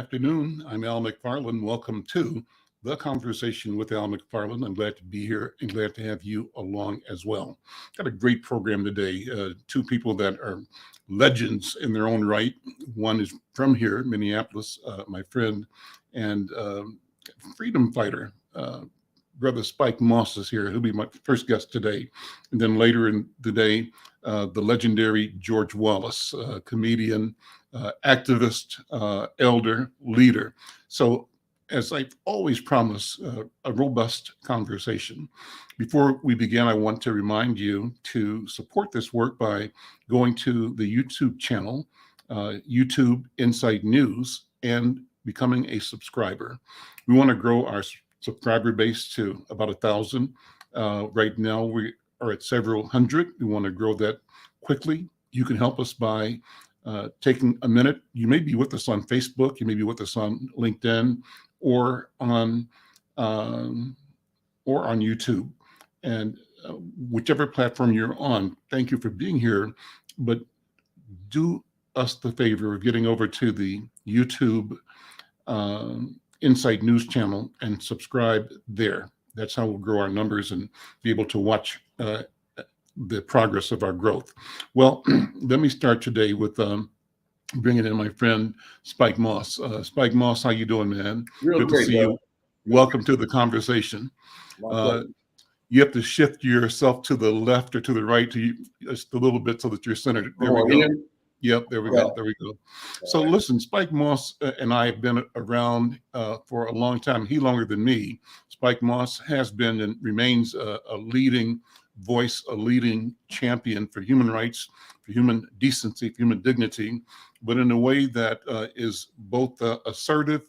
afternoon. I'm Al McFarlane. Welcome to The Conversation with Al McFarlane. I'm glad to be here and glad to have you along as well. Got a great program today. Two people that are legends in their own right. One is from here, Minneapolis, my friend, and freedom fighter. Brother Spike Moss is here. He'll be my first guest today. And then later in the day, the legendary George Wallace, comedian, activist, elder, leader. So, as I've always promised, a robust conversation. Before we begin, I want to remind you to support this work by going to the YouTube channel, YouTube Insight News, and becoming a subscriber. We want to grow our subscriber base to about 1,000. Right now, we are at several hundred. We want to grow that quickly. You can help us by taking a minute. You may be with us on Facebook. You may be with us on LinkedIn or on YouTube. And whichever platform you're on, thank you for being here. But do us the favor of getting over to the YouTube Insight News channel and subscribe there. That's how we'll grow our numbers and be able to watch the progress of our growth. Well, let me start today with bringing in my friend Spike Moss. Spike Moss, how you doing, man? Real Good great, to see you. Welcome to the conversation. You have to shift yourself to the left or to the right to just a little bit so that you're centered. There we go. Here? Yep, there we go. There we go. So listen, Spike Moss and I have been around for a long time. He longer than me. Spike Moss has been and remains a leading voice, a leading champion for human rights, for human decency, for human dignity, but in a way that is both assertive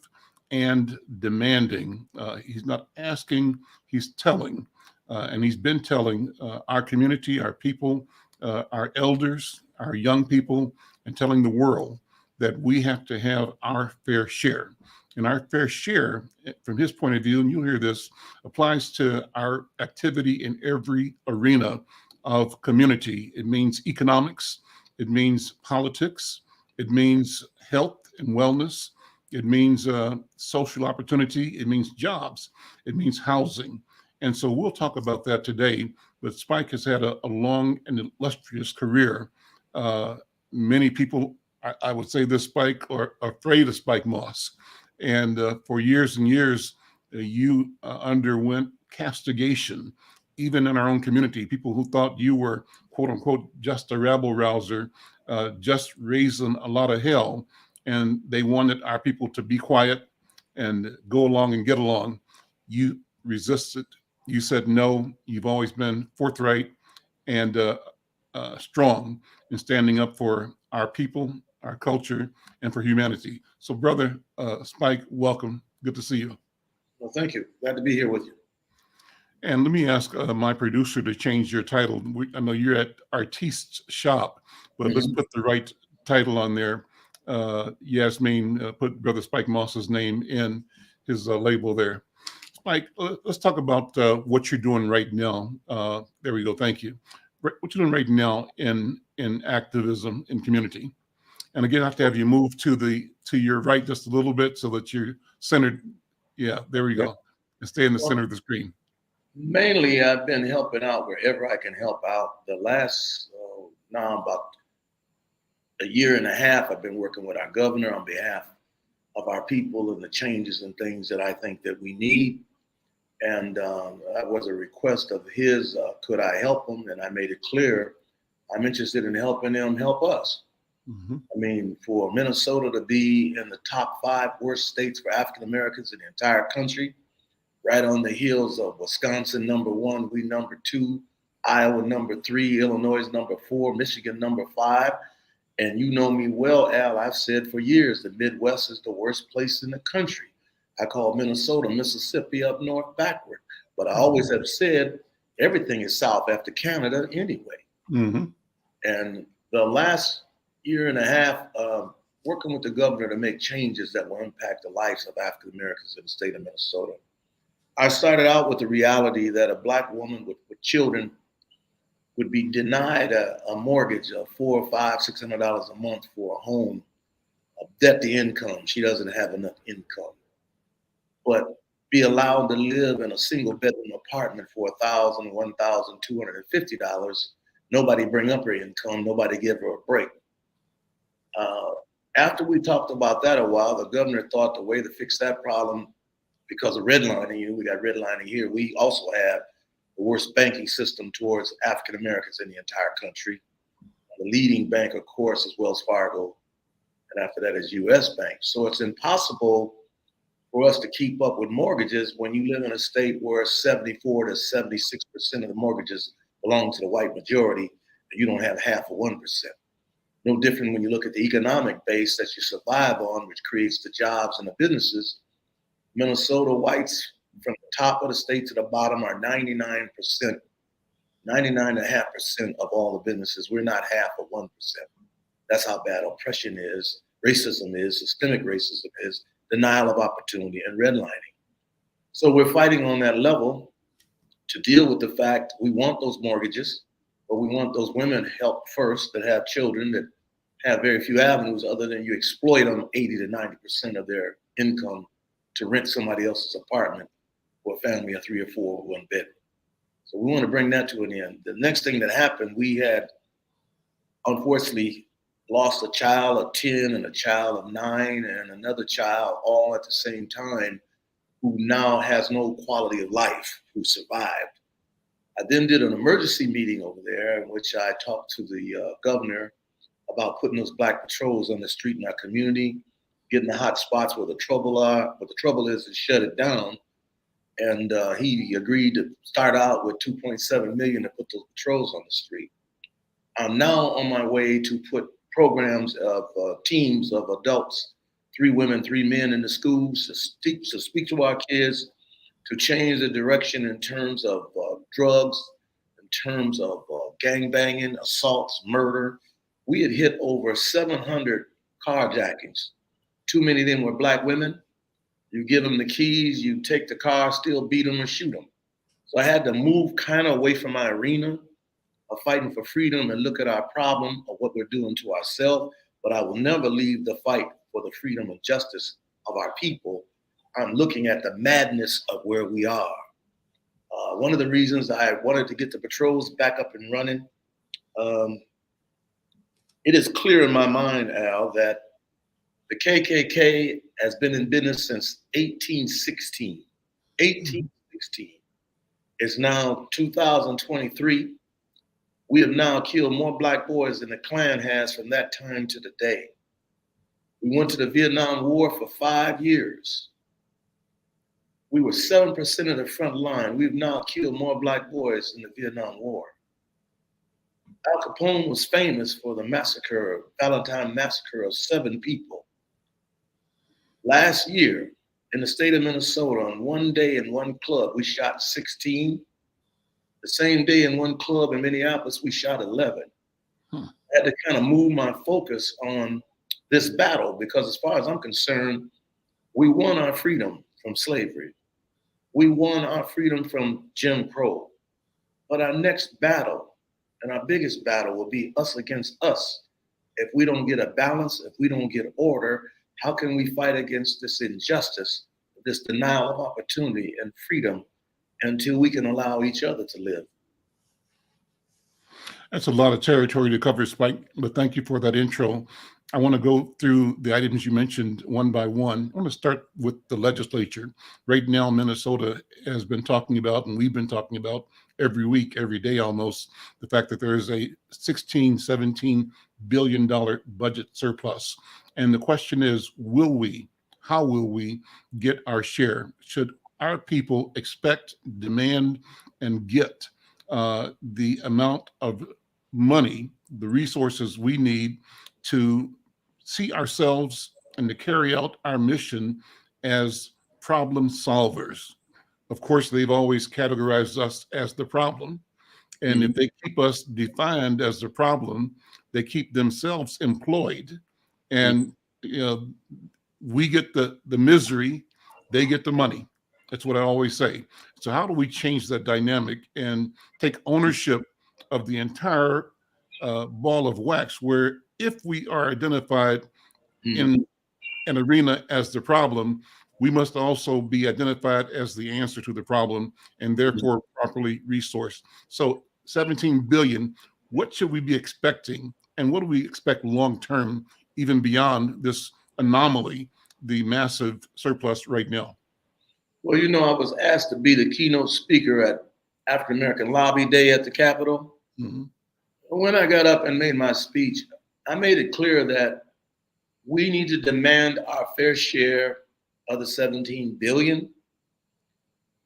and demanding. He's not asking, he's telling. And he's been telling our community, our people, our elders, our young people, and telling the world that we have to have our fair share. And our fair share, from his point of view, and you'll hear this, applies to our activity in every arena of community. It means economics, it means politics, it means health and wellness, it means social opportunity, it means jobs, it means housing. And so we'll talk about that today. But Spike has had a long and illustrious career. Many people, I would say this, Spike, are afraid of Spike Moss. And for years and years, you underwent castigation, even in our own community. People who thought you were, quote unquote, just a rabble rouser, just raising a lot of hell. And they wanted our people to be quiet and go along and get along. You resisted. You said no. You've always been forthright and strong in standing up for our people, our culture, and for humanity. So, brother Spike, welcome. Good to see you. Well, thank you. Glad to be here with you. And let me ask my producer to change your title. I know you're at Artiste's Shop, but let's put the right title on there. Yasmin, put Brother Spike Moss's name in his label there. Spike, let's talk about what you're doing right now. There we go. Thank you. What you're doing right now in activism in community. And again, I have to have you move to your right just a little bit so that you're centered. Yeah, there we go. And stay in the center of the screen. Mainly, I've been helping out wherever I can help out. The last, now about a year and a half, I've been working with our governor on behalf of our people and the changes and things that I think that we need. And that was a request of his, could I help them? And I made it clear, I'm interested in helping them help us. I mean, for Minnesota to be in the top 5 worst states for African Americans in the entire country, right on the heels of Wisconsin, #1, we #2, Iowa, #3, Illinois, #4, Michigan, #5. And you know me well, Al, I've said for years, the Midwest is the worst place in the country. I call Minnesota, Mississippi up north backward. But I always have said everything is south after Canada anyway. And the last year and a half, working with the governor to make changes that will impact the lives of African Americans in the state of Minnesota. I started out with the reality that a Black woman with children would be denied a mortgage of $400, $500, $600 a month for a home debt to income. She doesn't have enough income. But be allowed to live in a single bedroom apartment for $1,000, $1,250. Nobody bring up her income. Nobody give her a break. After we talked about that a while, the governor thought the way to fix that problem, because of redlining, we got redlining here. We also have the worst banking system towards African Americans in the entire country. The leading bank, of course, is Wells Fargo, and after that is U.S. Bank. So it's impossible for us to keep up with mortgages when you live in a state where 74 to 76% of the mortgages belong to the white majority, and you don't have half of 1%. No different when you look at the economic base that you survive on, which creates the jobs and the businesses. Minnesota whites, from the top of the state to the bottom, are 99%, 99.5% of all the businesses. We're not half of 1%. That's how bad oppression is, racism is, systemic racism is, denial of opportunity, and redlining. So we're fighting on that level to deal with the fact we want those mortgages, but we want those women help first that have children that have very few avenues other than you exploit them 80 to 90% of their income to rent somebody else's apartment for a family of 3 or 4 one bed. So we want to bring that to an end. The next thing that happened, we had unfortunately lost a child of 10 and a child of 9 and another child all at the same time who now has no quality of life, who survived. I then did an emergency meeting over there in which I talked to the governor about putting those black patrols on the street in our community, getting the hot spots where the trouble are, but the trouble is to shut it down. And he agreed to start out with $2.7 million to put those patrols on the street. I'm now on my way to put programs of teams of adults, 3 women, 3 men in the schools to speak to our kids, to change the direction in terms of drugs, in terms of gangbanging, assaults, murder. We had hit over 700 carjackings. Too many of them were black women. You give them the keys, you take the car, still beat them or shoot them. So I had to move kind of away from my arena of fighting for freedom and look at our problem of what we're doing to ourselves. But I will never leave the fight for the freedom and justice of our people. I'm looking at the madness of where we are. One of the reasons I wanted to get the patrols back up and running, it is clear in my mind, Al, that the KKK has been in business since 1816. 1816. It's now 2023. We have now killed more black boys than the Klan has from that time to the day. We went to the Vietnam War for 5 years. We were 7% of the front line. We've now killed more black boys in the Vietnam War. Al Capone was famous for the massacre, Valentine massacre of 7 people. Last year, in the state of Minnesota, on one day in one club, we shot 16. The same day in one club in Minneapolis, we shot 11. I had to kind of move my focus on this battle because as far as I'm concerned, we won our freedom from slavery. We won our freedom from Jim Crow. But our next battle and our biggest battle will be us against us. If we don't get a balance, if we don't get order, how can we fight against this injustice, this denial of opportunity and freedom until we can allow each other to live? That's a lot of territory to cover, Spike, but thank you for that intro. I want to go through the items you mentioned one by one. I want to start with the legislature. Right now, Minnesota has been talking about, and we've been talking about every week, every day almost, the fact that there is a $16, $17 billion budget surplus. And the question is, how will we get our share? Should our people expect, demand, and get the amount of money, the resources we need to see ourselves and to carry out our mission as problem solvers? Of course, they've always categorized us as the problem. And if they keep us defined as the problem, they keep themselves employed. And we get the misery, they get the money. That's what I always say. So how do we change that dynamic and take ownership of the entire ball of wax, where if we are identified in an arena as the problem, we must also be identified as the answer to the problem and therefore properly resourced. So 17 billion, what should we be expecting? And what do we expect long-term, even beyond this anomaly, the massive surplus right now? Well, you know, I was asked to be the keynote speaker at African American Lobby Day at the Capitol. Mm-hmm. When I got up and made my speech, I made it clear that we need to demand our fair share of the 17 billion.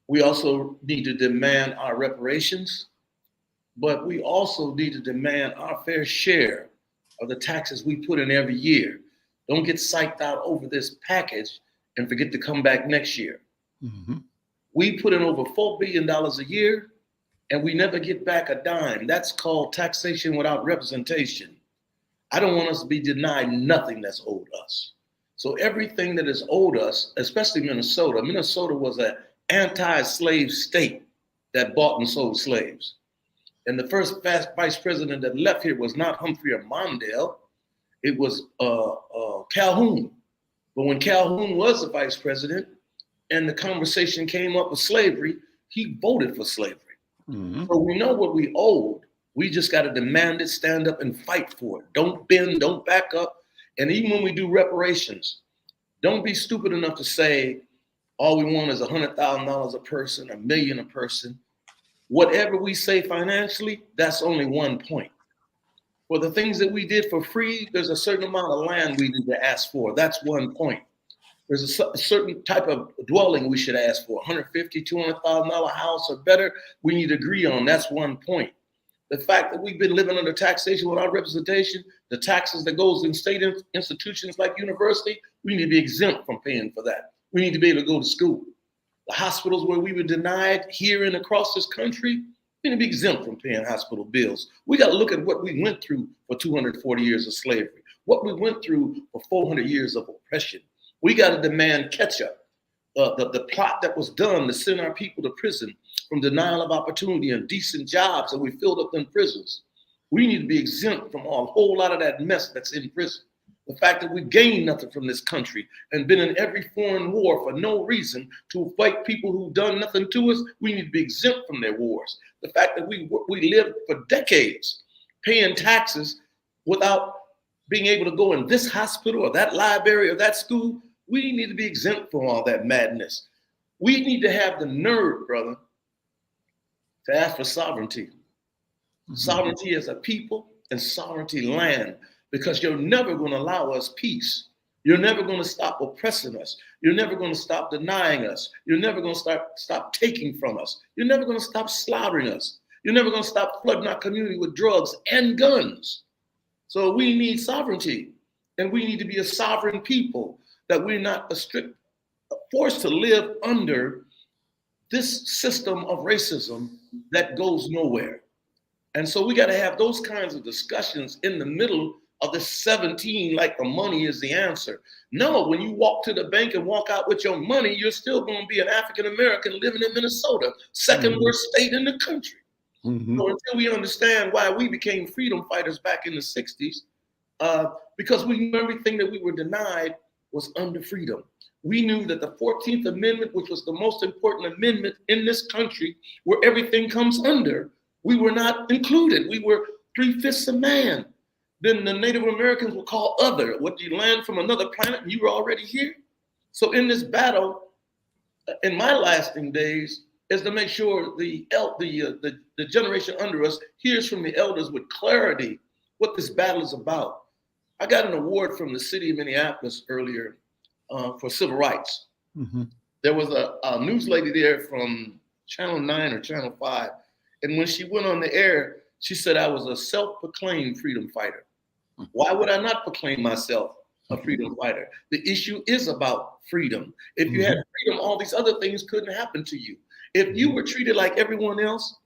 We also need to demand our reparations, but we also need to demand our fair share of the taxes we put in every year. Don't get psyched out over this package and forget to come back next year. Mm-hmm. We put in over $4 billion a year and we never get back a dime. That's called taxation without representation. I don't want us to be denied nothing that's owed us. So everything that is owed us, especially Minnesota. Minnesota was an anti-slave state that bought and sold slaves. And the first vice president that left here was not Humphrey or Mondale, it was Calhoun. But when Calhoun was the vice president and the conversation came up with slavery, he voted for slavery. Mm-hmm. So we know what we owed. We just got to demand it, stand up and fight for it. Don't bend, don't back up. And even when we do reparations, don't be stupid enough to say, all we want is $100,000 a person, $1 million a person. Whatever we say financially, that's only one point. For the things that we did for free, there's a certain amount of land we need to ask for. That's one point. There's a certain type of dwelling we should ask for, $150,000, $200,000 house or better, we need to agree on. That's one point. The fact that we've been living under taxation without representation, the taxes that goes in state institutions like university, we need to be exempt from paying for that. We need to be able to go to school. The hospitals where we were denied here and across this country, we need to be exempt from paying hospital bills. We got to look at what we went through for 240 years of slavery, what we went through for 400 years of oppression. We got to demand catch up. The plot that was done to send our people to prison from denial of opportunity and decent jobs, and we filled up them prisons. We need to be exempt from a whole lot of that mess that's in prison. The fact that we gained nothing from this country and been in every foreign war for no reason to fight people who've done nothing to us, we need to be exempt from their wars. The fact that we lived for decades paying taxes without being able to go in this hospital or that library or that school, we need to be exempt from all that madness. We need to have the nerve, brother, to ask for sovereignty. Mm-hmm. Sovereignty as a people and sovereignty land, because you're never going to allow us peace. You're never going to stop oppressing us. You're never going to stop denying us. You're never going to stop taking from us. You're never going to stop slaughtering us. You're never going to stop flooding our community with drugs and guns. So we need sovereignty, and we need to be a sovereign people, that we're not forced to live under this system of racism that goes nowhere. And so we got to have those kinds of discussions in the middle of the 17, like the money is the answer. No, when you walk to the bank and walk out with your money, you're still going to be an African-American living in Minnesota, second worst state in the country. Mm-hmm. So until we understand why we became freedom fighters back in the 60s, because we knew everything that we were denied was under freedom. We knew that the 14th Amendment, which was the most important amendment in this country, where everything comes under, we were not included. We were 3/5 of man. Then the Native Americans were called other. What, you land from another planet and you were already here? So in this battle, in my lasting days, is to make sure the generation under us hears from the elders with clarity what this battle is about. I got an award from the city of Minneapolis earlier for civil rights. Mm-hmm. There was a news lady there from Channel 9 or Channel 5. And when she went on the air, she said I was a self-proclaimed freedom fighter. Why would I not proclaim myself a freedom fighter? The issue is about freedom. If you had freedom, all these other things couldn't happen to you. If you were treated like everyone else,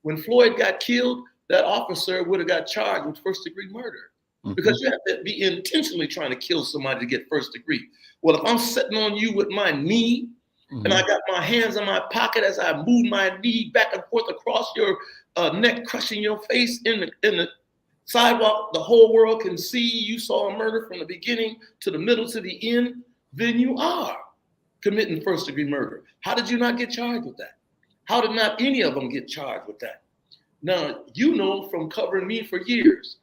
when Floyd got killed, that officer would have got charged with first-degree murder. Because you have to be intentionally trying to kill somebody to get first degree. Well, if I'm sitting on you with my knee and I got my hands in my pocket as I move my knee back and forth across your neck, crushing your face in the Sidewalk, the whole world can see you saw a murder from the beginning to the middle to the end, then you are committing first-degree murder. How did you not get charged with that? How did not any of them get charged with that? Now, you know from covering me for years,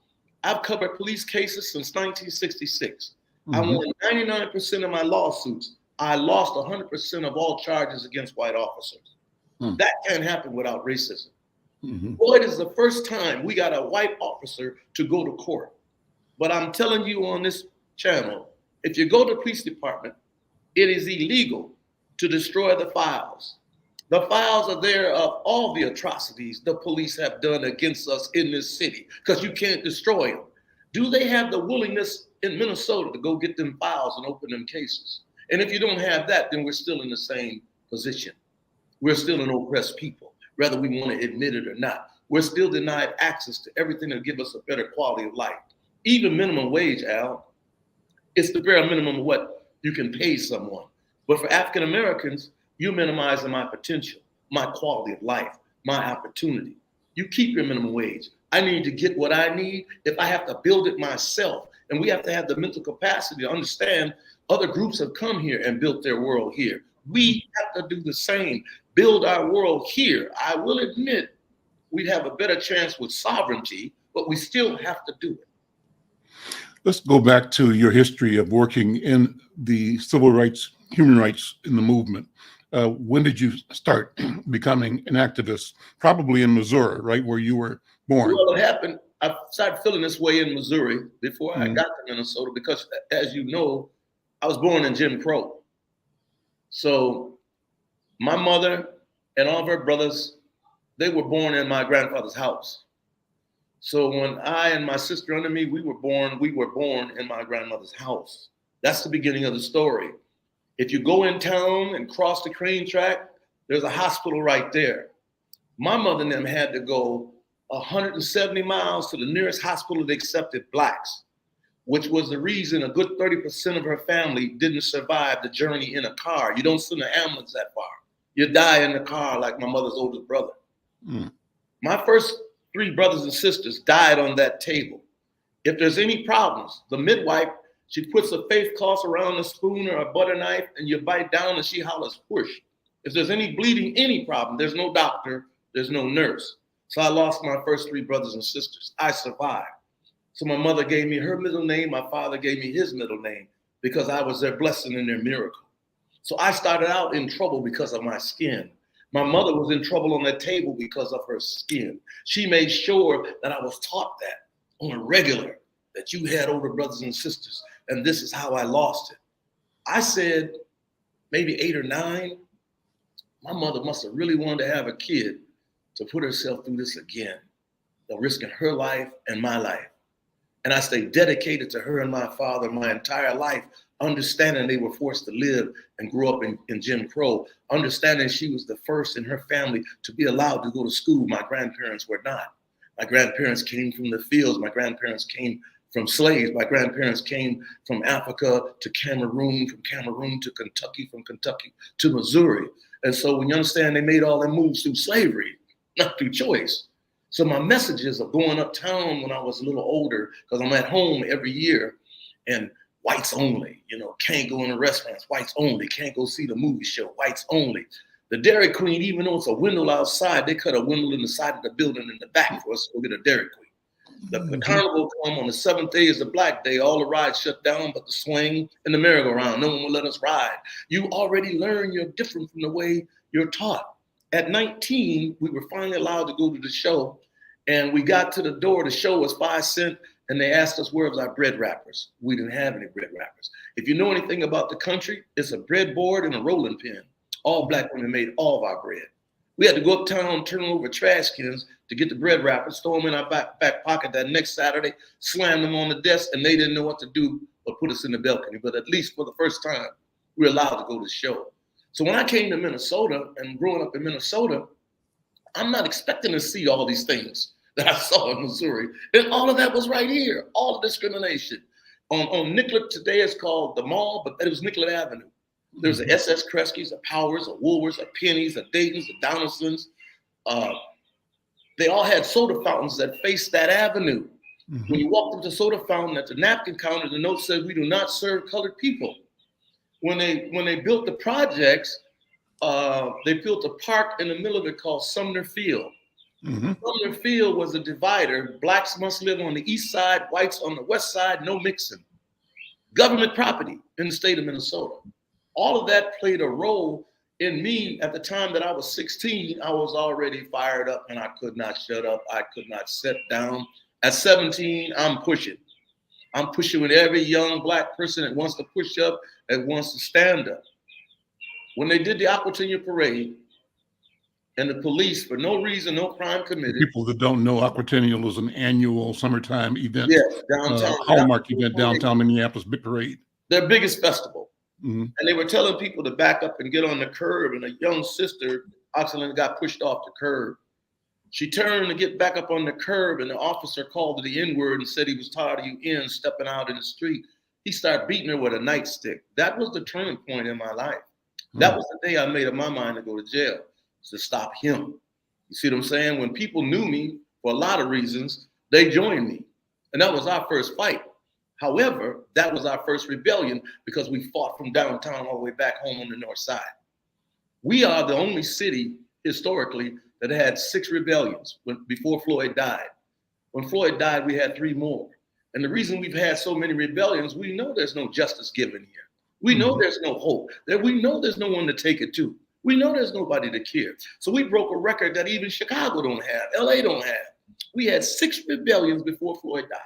I've covered police cases since 1966. I won 99% of my lawsuits. I lost 100% of all charges against white officers. That can't happen without racism. Well, it is the first time we got a white officer to go to court. But I'm telling you on this channel, if you go to the police department, it is illegal to destroy the files. The files are there of all the atrocities the police have done against us in this city, because you can't destroy them. Do they have the willingness in Minnesota to go get them files and open them cases? And if you don't have that, then we're still in the same position. We're still an oppressed people, whether we want to admit it or not. We're still denied access to everything that give us a better quality of life. Even minimum wage, Al, it's the bare minimum of what you can pay someone. But for African Americans, you're minimizing my potential, my quality of life, my opportunity. You keep your minimum wage. I need to get what I need if I have to build it myself. And we have to have the mental capacity to understand other groups have come here and built their world here. We have to do the same, build our world here. I will admit we'd have a better chance with sovereignty, but we still have to do it. Let's go back to your history of working in the civil rights, human rights in the movement. When did you start becoming an activist? Probably in Missouri, right, where you were born. Well, it happened, I started feeling this way in Missouri before I got to Minnesota, because as you know, I was born in Jim Crow. So my mother and all of her brothers, they were born in my grandfather's house. So when I and my sister under me, we were born in my grandmother's house. That's the beginning of the story. If you go in town and cross the train track, there's a hospital right there. My mother and them had to go 170 miles to the nearest hospital that accepted blacks, which was the reason a good 30% of her family didn't survive the journey in a car. You don't send an ambulance that far. You die in the car like my mother's oldest brother. My first 3 brothers and sisters died on that table. If there's any problems, the midwife, she puts a face cloth around a spoon or a butter knife, and you bite down and she hollers, push. If there's any bleeding, any problem, there's no doctor, there's no nurse. So I lost my first 3 brothers and sisters. I survived. So my mother gave me her middle name, my father gave me his middle name, because I was their blessing and their miracle. So I started out in trouble because of my skin. My mother was in trouble on that table because of her skin. She made sure that I was taught that on a regular, that you had older brothers and sisters, and this is how I lost it. I said, maybe 8 or 9, my mother must have really wanted to have a kid to put herself through this again, risking her life and my life. And I stayed dedicated to her and my father my entire life, understanding they were forced to live and grew up in Jim Crow, understanding she was the first in her family to be allowed to go to school. My grandparents were not. My grandparents came from the fields. My grandparents came from slaves. My grandparents came from Africa to Cameroon, from Cameroon to Kentucky, from Kentucky to Missouri. And so when you understand they made all their moves through slavery, not through choice. So my messages of going uptown when I was a little older, because I'm at home every year, and whites only, can't go in the restaurants, whites only, can't go see the movie show, whites only. The Dairy Queen, even though it's a window outside, they cut a window in the side of the building in the back for us to go get a Dairy Queen. The carnival come on the 7th day is the Black Day. All the rides shut down, but the swing and the merry-go-round, no one will let us ride. You already learn you're different from the way you're taught. At 19, we were finally allowed to go to the show, and we got to the door. The show was 5 cents, and they asked us where was our bread wrappers. We didn't have any bread wrappers. If you know anything about the country, it's a bread board and a rolling pin. All Black women made all of our bread. We had to go uptown, turn over trash cans to get the bread wrappers, throw them in our back pocket that next Saturday, slam them on the desk, and they didn't know what to do but put us in the balcony. But at least for the first time, we were allowed to go to the show. So when I came to Minnesota and growing up in Minnesota, I'm not expecting to see all these things that I saw in Missouri. And all of that was right here, all the discrimination. On Nicollet today, it's called the Mall, but it was Nicollet Avenue. There's a SS Kresge's, a Powers, a Woolworths, a Penny's, a Dayton's, a Donaldson's. They all had soda fountains that faced that avenue. Mm-hmm. When you walked up to the soda fountain at the napkin counter, the note said, "We do not serve colored people." When they built the projects, they built a park in the middle of it called Sumner Field. Mm-hmm. Sumner Field was a divider. Blacks must live on the east side, whites on the west side, no mixing. Government property in the state of Minnesota. All of that played a role in me. At the time that I was 16, I was already fired up and I could not shut up. I could not sit down. At 17, I'm pushing. I'm pushing with every young Black person that wants to push up, that wants to stand up. When they did the Aquatina Parade, and the police, for no reason, no crime committed. People that don't know, Aquatennial is an annual summertime event, Yes, downtown. hallmark event, downtown Minneapolis, big parade. Their biggest festival. Mm-hmm. And they were telling people to back up and get on the curb, and a young sister, Oxygen, got pushed off the curb. She turned to get back up on the curb, and the officer called her the N-word and said he was tired of you stepping out in the street. He started beating her with a nightstick. That was the turning point in my life. That was the day I made up my mind to go to jail, to stop him. You see what I'm saying? When people knew me for a lot of reasons, they joined me. And that was our first fight. However, that was our first rebellion because we fought from downtown all the way back home on the north side. We are the only city historically that had 6 rebellions before Floyd died. When Floyd died, we had 3 more. And the reason we've had so many rebellions, we know there's no justice given here. We know there's no hope. We know there's no one to take it to. We know there's nobody to care. So we broke a record that even Chicago don't have, LA don't have. We had 6 rebellions before Floyd died.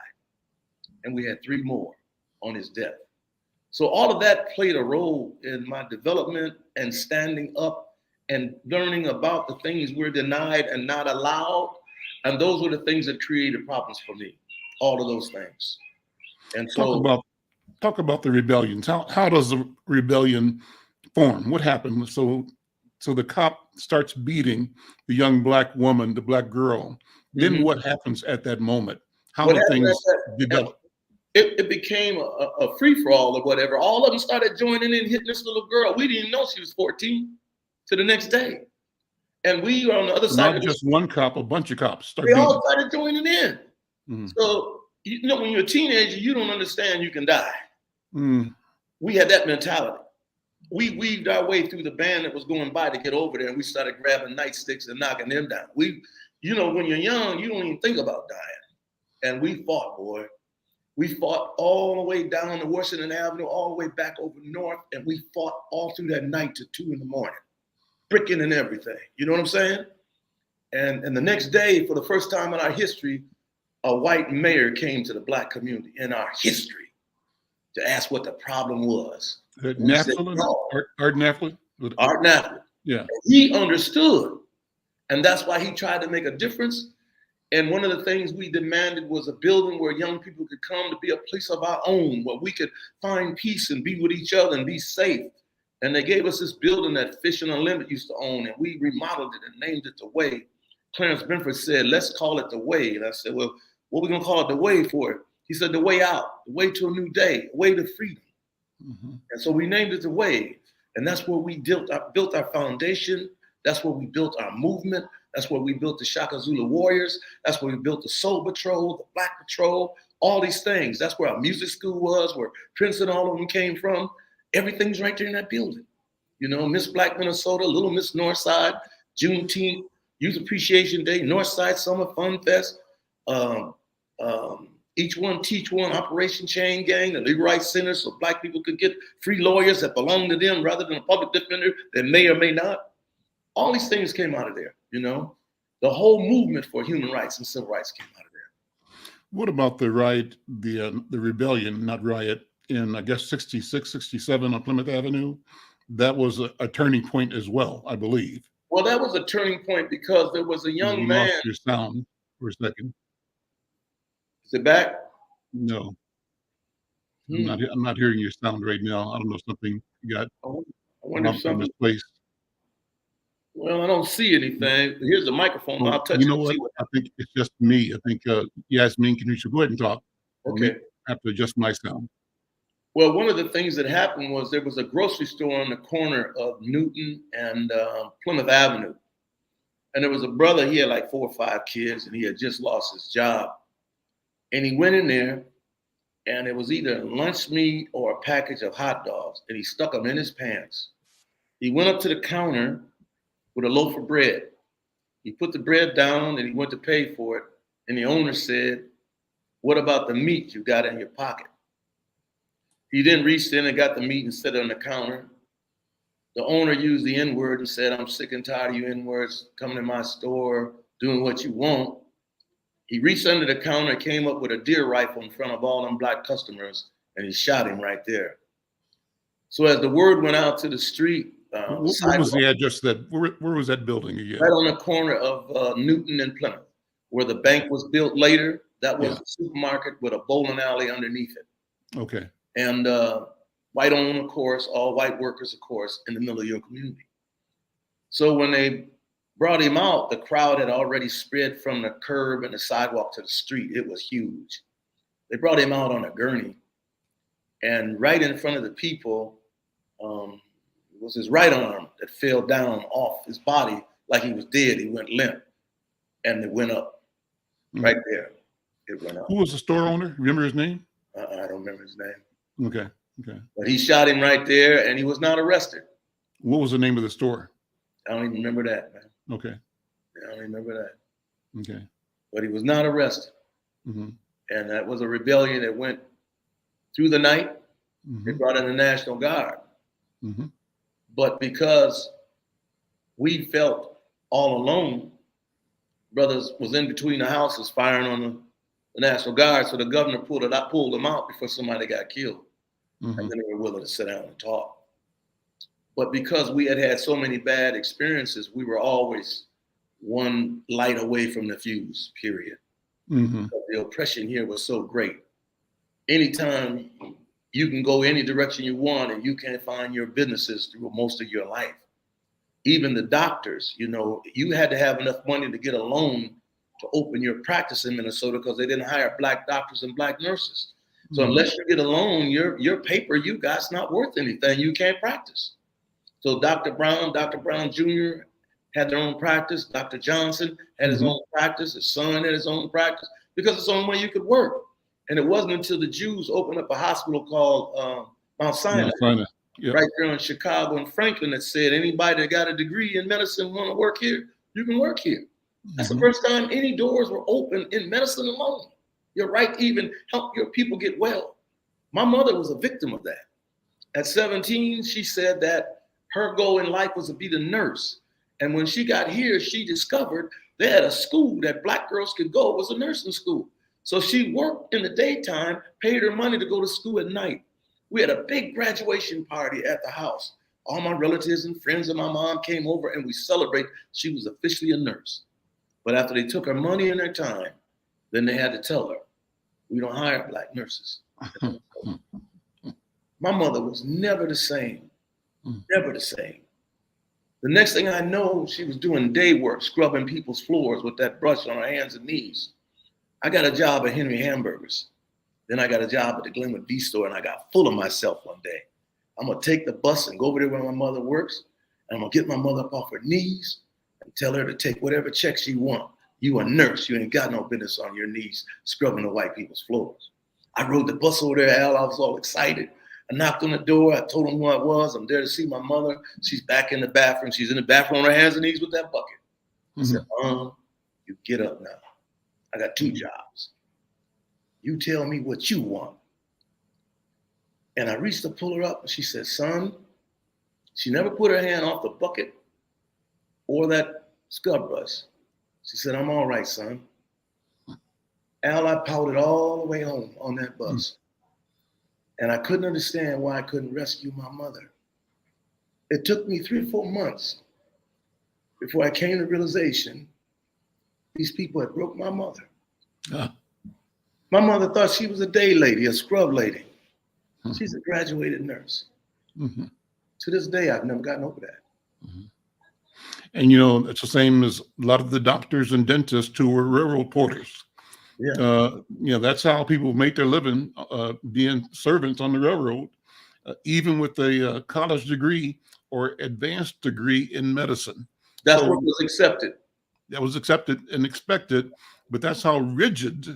And we had 3 more on his death. So all of that played a role in my development and standing up and learning about the things we're denied and not allowed. And those were the things that created problems for me, all of those things. And so talk about the rebellions. How does the rebellion form? What happened? So the cop starts beating the young Black woman, the Black girl. Then what happens at that moment? How do things develop? It became a free-for-all or whatever. All of them started joining in, hitting this little girl. We didn't even know she was 14 to the next day. And we were on the other side. Not just one cop, a bunch of cops. They all started joining in. Mm-hmm. So, you know, when you're a teenager, you don't understand you can die. Mm. We had that mentality. We weaved our way through the band that was going by to get over there, and we started grabbing nightsticks and knocking them down. When you're young, you don't even think about dying. And we fought, boy. We fought all the way down to Washington Avenue, all the way back over north, and we fought all through that night to 2 in the morning, bricking and everything. You know what I'm saying? And the next day, for the first time in our history, a white mayor came to the Black community in our history to ask what the problem was. Art Napoli? Art Napoli. Yeah. And he understood. And that's why he tried to make a difference. And one of the things we demanded was a building where young people could come to be a place of our own, where we could find peace and be with each other and be safe. And they gave us this building that Fishing Unlimited used to own, and we remodeled it and named it The Way. Clarence Benford said, "Let's call it The Way." And I said, "Well, what are we going to call it The Way for?" He said, "The way out, the way to a new day, a way to freedom." Mm-hmm. And so we named it The Way. And that's where we built our foundation. That's where we built our movement. That's where we built the Shaka Zulu Warriors. That's where we built the Soul Patrol, the Black Patrol, all these things. That's where our music school was, where Prince and all of them came from. Everything's right there in that building. You know, Miss Black Minnesota, Little Miss Northside, Juneteenth, Youth Appreciation Day, Northside Summer Fun Fest, Each One Teach One, Operation Chain Gang, the Legal Rights Center, so Black people could get free lawyers that belong to them rather than a public defender that may or may not. All these things came out of there, you know. The whole movement for human rights and civil rights came out of there. What about the riot, the rebellion, not riot, in, I guess, 66, 67 on Plymouth Avenue? That was a turning point as well, I believe. Well, that was a turning point because there was a young man. Lost your sound for a second. Is it back? No. I'm not hearing your sound right now. I don't know if something got misplaced. Well, I don't see anything. Here's the microphone. Well, I'll touch it. You know what? I think it's just me. I think Yasmin, can you go ahead and talk? Okay. I have to adjust my sound. Well, one of the things that happened was there was a grocery store on the corner of Newton and Plymouth Avenue. And there was a brother, he had like 4 or 5 kids, and he had just lost his job. And he went in there, and it was either lunch meat or a package of hot dogs, and he stuck them in his pants. He went up to the counter with a loaf of bread. He put the bread down, and he went to pay for it. And the owner said, "What about the meat you got in your pocket?" He then reached in and got the meat and set it on the counter. The owner used the N-word and said, "I'm sick and tired of you N-words coming to my store, doing what you want." He reached under the counter and came up with a deer rifle in front of all them black customers, and he shot him right there. So as the word went out to the street, What was the address where was that building again? right on the corner of Newton and Plymouth, where the bank was built later. That was a supermarket with a bowling alley underneath it. Okay. And white owned, of course, all white workers, of course, in the middle of your community. So when they brought him out, the crowd had already spread from the curb and the sidewalk to the street. It was huge. They brought him out on a gurney, and right in front of the people was his right arm that fell down off his body like he was dead. He went limp, and it went up right there. It went up. Who was the store owner? Remember his name? I don't remember his name. Okay. Okay. But he shot him right there, and he was not arrested. What was the name of the store? I don't even remember that, man. Okay. I don't remember that. Okay. But he was not arrested. Mm-hmm. And that was a rebellion that went through the night. Mm-hmm. They brought in the National Guard. Mm-hmm. But because we felt all alone, brothers was in between the houses firing on the National Guard. So the governor pulled them out before somebody got killed. Mm-hmm. And then they were willing to sit down and talk. But because we had had so many bad experiences, we were always one light away from the fuse, period. Mm-hmm. The oppression here was so great. Anytime you can go any direction you want and you can't find your businesses through most of your life. Even the doctors, you had to have enough money to get a loan to open your practice in Minnesota because they didn't hire black doctors and black nurses. So unless you get a loan, your paper you got's not worth anything. You can't practice. So Dr. Brown Jr. had their own practice. Dr. Johnson had his own practice. His son had his own practice because it's the only way you could work. And it wasn't until the Jews opened up a hospital called Mount Sinai, right there in Chicago and Franklin, that said anybody that got a degree in medicine want to work here, you can work here. That's the first time any doors were open in medicine alone. You're right, even help your people get well. My mother was a victim of that. At 17, she said that her goal in life was to be the nurse. And when she got here, she discovered they had a school that black girls could go. It was a nursing school. So she worked in the daytime, paid her money to go to school at night. We had a big graduation party at the house. All my relatives and friends of my mom came over and we celebrated. She was officially a nurse. But after they took her money and their time, then they had to tell her, we don't hire black nurses. My mother was never the same, never the same. The next thing I know, she was doing day work, scrubbing people's floors with that brush on her hands and knees. I got a job at Henry Hamburgers. Then I got a job at the Glenwood V store, and I got full of myself one day. I'm gonna take the bus and go over there where my mother works, and I'm gonna get my mother up off her knees and tell her to take whatever check she want. You a nurse, you ain't got no business on your knees scrubbing the white people's floors. I rode the bus over there, Al, I was all excited. I knocked on the door, I told them who I was. I'm there to see my mother. She's back in the bathroom. She's in the bathroom on her hands and knees with that bucket. I said, you get up now. I got two jobs. You tell me what you want. And I reached to pull her up and she said, son, she never put her hand off the bucket or that scrub brush. She said, I'm all right, son. Al, I pouted all the way home on that bus. And I couldn't understand why I couldn't rescue my mother. It took me 3 or 4 months before I came to realization these people had broke my mother. My mother thought she was a day lady, a scrub lady. She's a graduated nurse. To this day, I've never gotten over that. And, it's the same as a lot of the doctors and dentists who were railroad porters. That's how people make their living, being servants on the railroad, even with a college degree or advanced degree in medicine. That's what was accepted. That was accepted and expected, but that's how rigid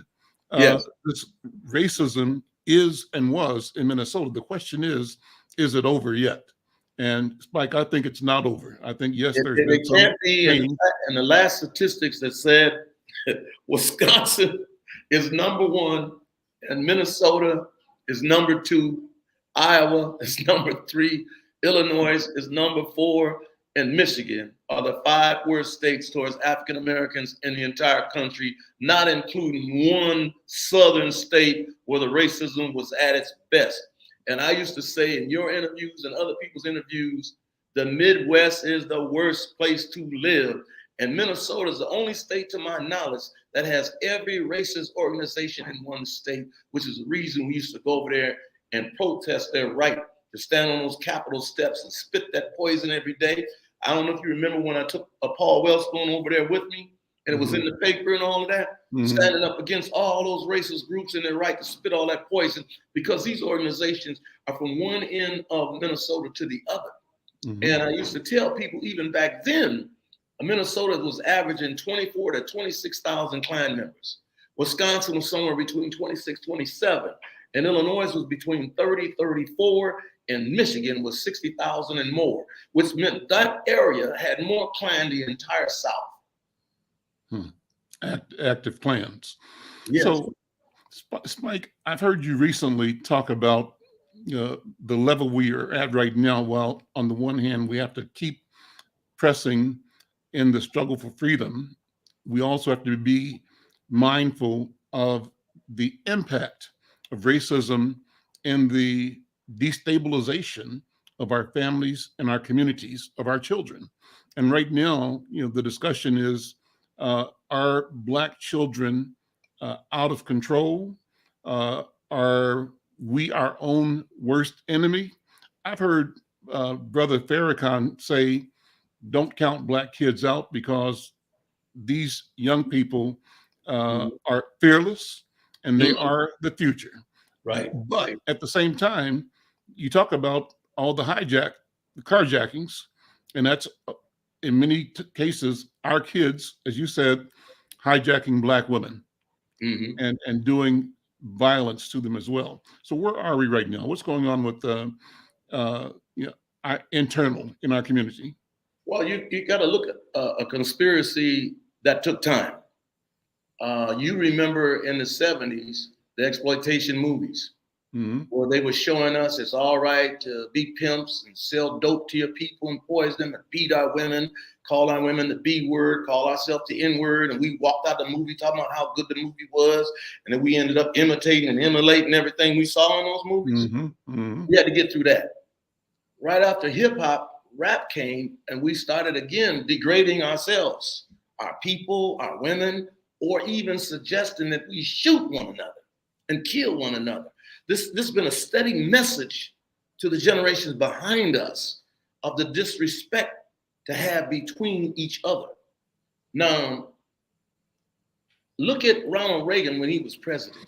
Yes. This racism is and was in Minnesota. The question is it over yet? And Spike, I think it's not over. I think, yes, there's been It some can't be. change. And the last statistics that said Wisconsin is #1 and Minnesota is #2. Iowa is #3. Illinois is #4. And Michigan are the 5 worst states towards African Americans in the entire country, not including one southern state where the racism was at its best. And I used to say in your interviews and other people's interviews, the Midwest is the worst place to live. And Minnesota is the only state, to my knowledge, that has every racist organization in one state, which is the reason we used to go over there and protest their right to stand on those Capitol steps and spit that poison every day. I don't know if you remember when I took a Paul Wellstone over there with me, and it was in the paper and all of that, standing up against all those racist groups and their right to spit all that poison, because these organizations are from one end of Minnesota to the other. And I used to tell people even back then, Minnesota was averaging 24 to 26,000 Klan members. Wisconsin was somewhere between 26, 27. And Illinois was between 30, 34, and Michigan was 60,000 and more, which meant that area had more Klan the entire South. Active Klans. Yes. So, Spike, I've heard you recently talk about the level we are at right now. While on the one hand, we have to keep pressing in the struggle for freedom, we also have to be mindful of the impact of racism and the destabilization of our families and our communities, of our children. And right now, the discussion is, are Black children out of control? Are we our own worst enemy? I've heard Brother Farrakhan say, don't count Black kids out, because these young people are fearless and they are the future. Right. But at the same time, you talk about all the carjackings, and that's in many cases our kids, as you said, hijacking Black women and doing violence to them as well. So where are we right now? What's going on with our internal in our community? Well, you got to look at a conspiracy that took time. You remember in the 70s, the exploitation movies, where they were showing us it's all right to be pimps and sell dope to your people and poison them and beat our women, call our women the B word, call ourselves the N word. And we walked out the movie talking about how good the movie was. And then we ended up imitating and emulating everything we saw in those movies. We had to get through that. Right after hip hop, rap came, and we started again degrading ourselves, our people, our women, or even suggesting that we shoot one another and kill one another. This has been a steady message to the generations behind us of the disrespect to have between each other. Now, look at Ronald Reagan when he was president.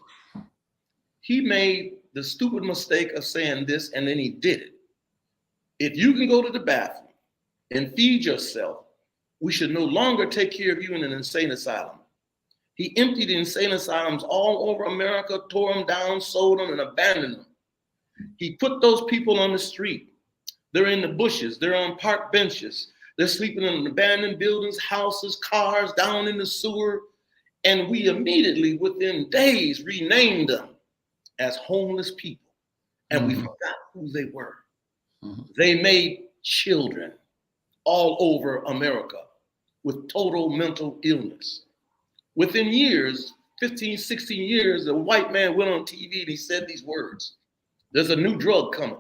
He made the stupid mistake of saying this, and then he did it. If you can go to the bathroom and feed yourself, we should no longer take care of you in an insane asylum. He emptied insane asylums all over America, tore them down, sold them, and abandoned them. He put those people on the street. They're in the bushes. They're on park benches. They're sleeping in abandoned buildings, houses, cars, down in the sewer. And we immediately, within days, renamed them as homeless people. And we forgot who they were. They made children all over America with total mental illness. Within years, 15, 16 years, a white man went on TV and he said these words: there's a new drug coming.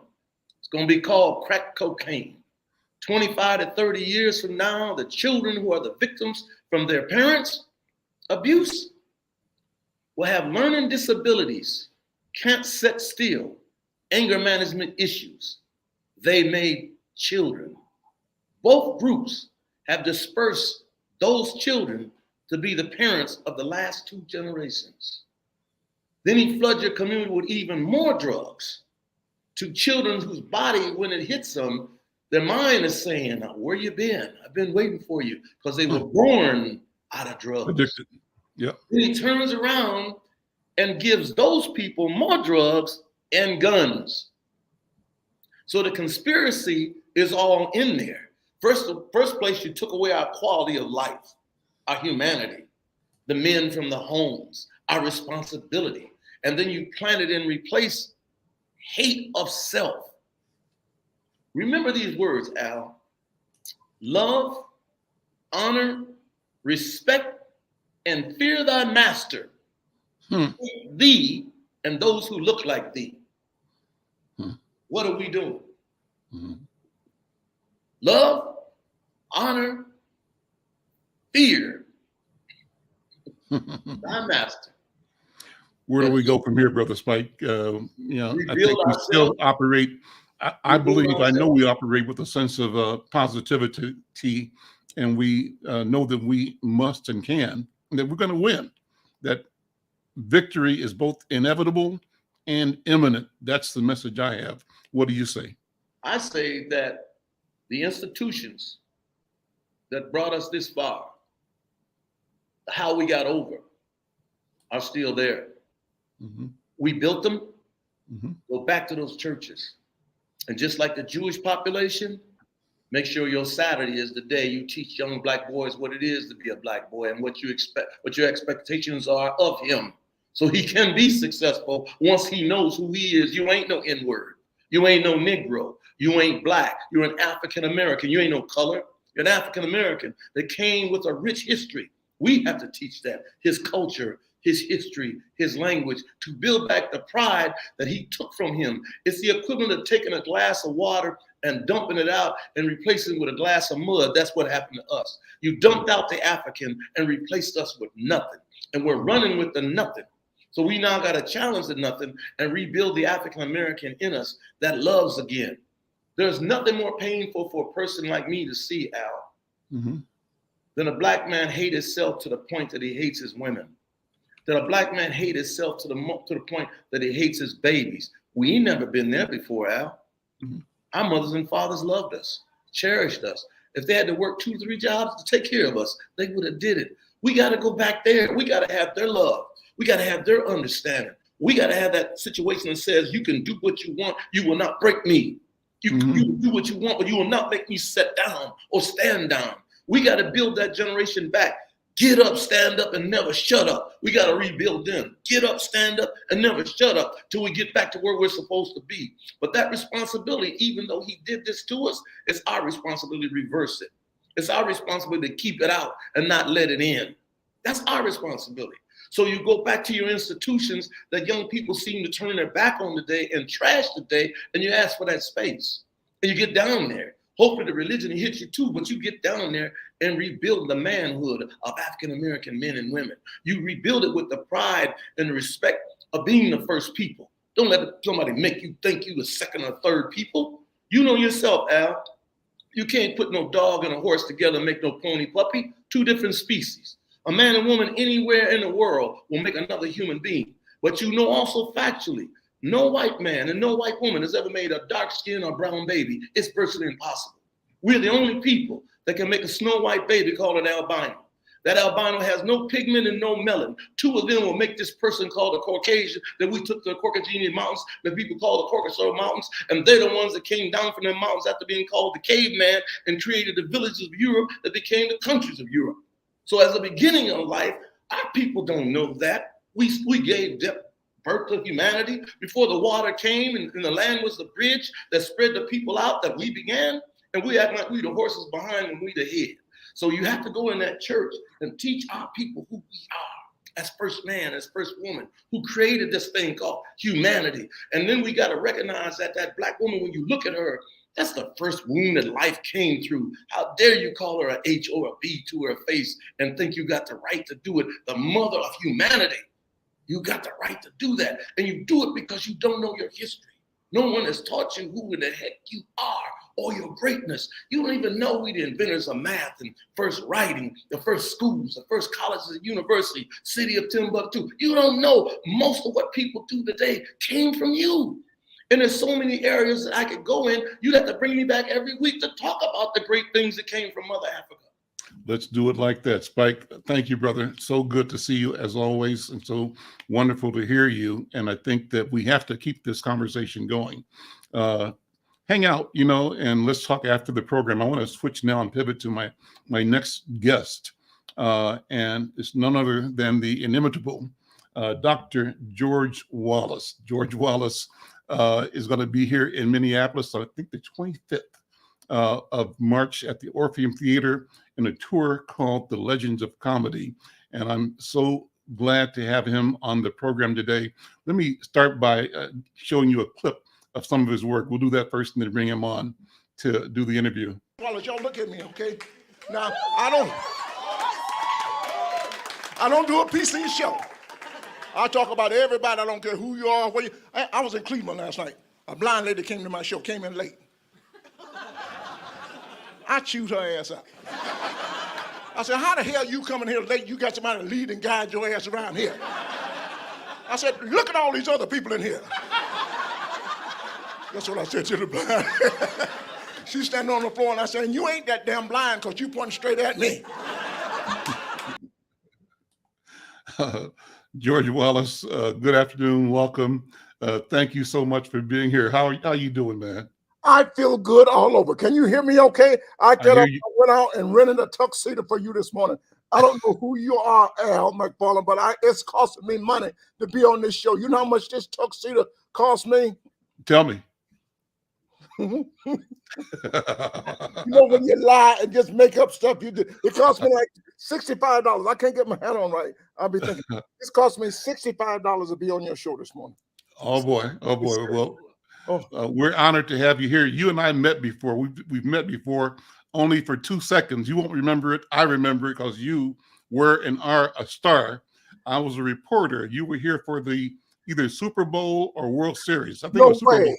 It's going to be called crack cocaine. 25 to 30 years from now, the children who are the victims from their parents' abuse will have learning disabilities, can't sit still, anger management issues. They made children. Both groups have dispersed those children to be the parents of the last 2 generations. Then he floods your community with even more drugs to children whose body, when it hits them, their mind is saying, where you been? I've been waiting for you, because they were born out of drugs. Addicted. Yep. Then he turns around and gives those people more drugs and guns. So the conspiracy is all in there. First place, you took away our quality of life, our humanity, the men from the homes, our responsibility. And then you planted and replaced hate of self. Remember these words, Al. Love, honor, respect, and fear thy master, thee, and those who look like thee. What are we doing? Love, honor, fear thy master. Where do we go from here, Brother Spike? I think we still operate. I believe, I know we operate with a sense of positivity, and we know that we must and can, and that we're going to win. That victory is both inevitable and imminent. That's the message I have. What do you say? I say that the institutions that brought us this far, how we got over, are still there. We built them. Go back to those churches. And just like the Jewish population, make sure your Saturday is the day you teach young black boys what it is to be a black boy and what you expect, what your expectations are of him, so he can be successful once he knows who he is. You ain't no N-word. You ain't no Negro. You ain't black. You're an African American. You ain't no color. You're an African American that came with a rich history. We have to teach that, his culture, his history, his language, to build back the pride that he took from him. It's the equivalent of taking a glass of water and dumping it out and replacing it with a glass of mud. That's what happened to us. You dumped out the African and replaced us with nothing. And we're running with the nothing. So we now got to challenge the nothing and rebuild the African American in us that loves again. There's nothing more painful for a person like me to see, Al, than a black man hate himself to the point that he hates his women. That a black man hate himself to the point that he hates his babies. We ain't never been there before, Al. Our mothers and fathers loved us, cherished us. If they had to work 2 or 3 jobs to take care of us, they would have did it. We got to go back there. We got to have their love. We got to have their understanding. We got to have that situation that says you can do what you want. You will not break me. You can do what you want, but you will not make me sit down or stand down. We got to build that generation back. Get up, stand up, and never shut up. We got to rebuild them. Get up, stand up, and never shut up till we get back to where we're supposed to be. But that responsibility, even though he did this to us, it's our responsibility to reverse it. It's our responsibility to keep it out and not let it in. That's our responsibility. So you go back to your institutions that young people seem to turn their back on today and trash today, and you ask for that space. And you get down there. Hopefully the religion hits you too, but you get down there and rebuild the manhood of African-American men and women. You rebuild it with the pride and the respect of being the first people. Don't let somebody make you think you the second or third people. You know yourself, Al. You can't put no dog and a horse together and make no pony puppy. 2 different species. A man and woman anywhere in the world will make another human being. But you know also factually, no white man and no white woman has ever made a dark skin or brown baby. It's virtually impossible. We're the only people that can make a snow white baby called an albino. That albino has no pigment and no melanin. 2 of them will make this person called a Caucasian that we took to the Caucasian Mountains, that people call the Caucasus Mountains, and they're the ones that came down from the mountains after being called the caveman and created the villages of Europe that became the countries of Europe. So as a beginning of life, our people don't know that. We gave birth to humanity before the water came and the land was the bridge that spread the people out that we began, and we act like we the horses behind when we the head. So you have to go in that church and teach our people who we are as first man, as first woman, who created this thing called humanity. And then we got to recognize that that black woman, when you look at her, that's the first wound that life came through. How dare you call her an H or a B to her face and think you got the right to do it? The mother of humanity. You got the right to do that. And you do it because you don't know your history. No one has taught you who in the heck you are or your greatness. You don't even know we the inventors of math and first writing, the first schools, the first colleges and university, city of Timbuktu. You don't know most of what people do today came from you. And there's so many areas that I could go in. You'd have to bring me back every week to talk about the great things that came from Mother Africa. Let's do it like that. Spike, thank you, brother. So good to see you as always, and so wonderful to hear you. And I think that we have to keep this conversation going. Hang out, and let's talk after the program. I want to switch now and pivot to my next guest. And it's none other than the inimitable Dr. George Wallace. George Wallace is going to be here in Minneapolis, I think the 25th of March at the Orpheum Theatre in a tour called The Legends of Comedy. And I'm so glad to have him on the program today. Let me start by showing you a clip of some of his work. We'll do that first and then bring him on to do the interview. Wallace, y'all look at me, okay? Now, I don't do a PC show. I talk about everybody. I don't care who you are. Where you. I was in Cleveland last night. A blind lady came to my show, came in late. I chewed her ass out. I said, how the hell you coming here late? You got somebody to lead and guide your ass around here. I said, look at all these other people in here. That's what I said to the blind. She's standing on the floor and I said, you ain't that damn blind because you pointing straight at me. George Wallace, good afternoon, welcome. Thank you so much for being here. How you doing, man? I feel good all over. Can you hear me okay? I went out and rented a tuxedo for you this morning. I don't know who you are, Al McFarlane, but it's costing me money to be on this show. You know how much this tuxedo cost me? Tell me. You know when you lie and just make up stuff, it cost me like $65. I can't get my hat on right. I'll be thinking, this cost me $65 to be on your show this morning. Oh boy. Well, we're honored to have you here. You and I met before. We've met before only for 2 seconds. You won't remember it. I remember it because you were and are a star. I was a reporter. You were here for the either Super Bowl or World Series. I think it was Super Bowl.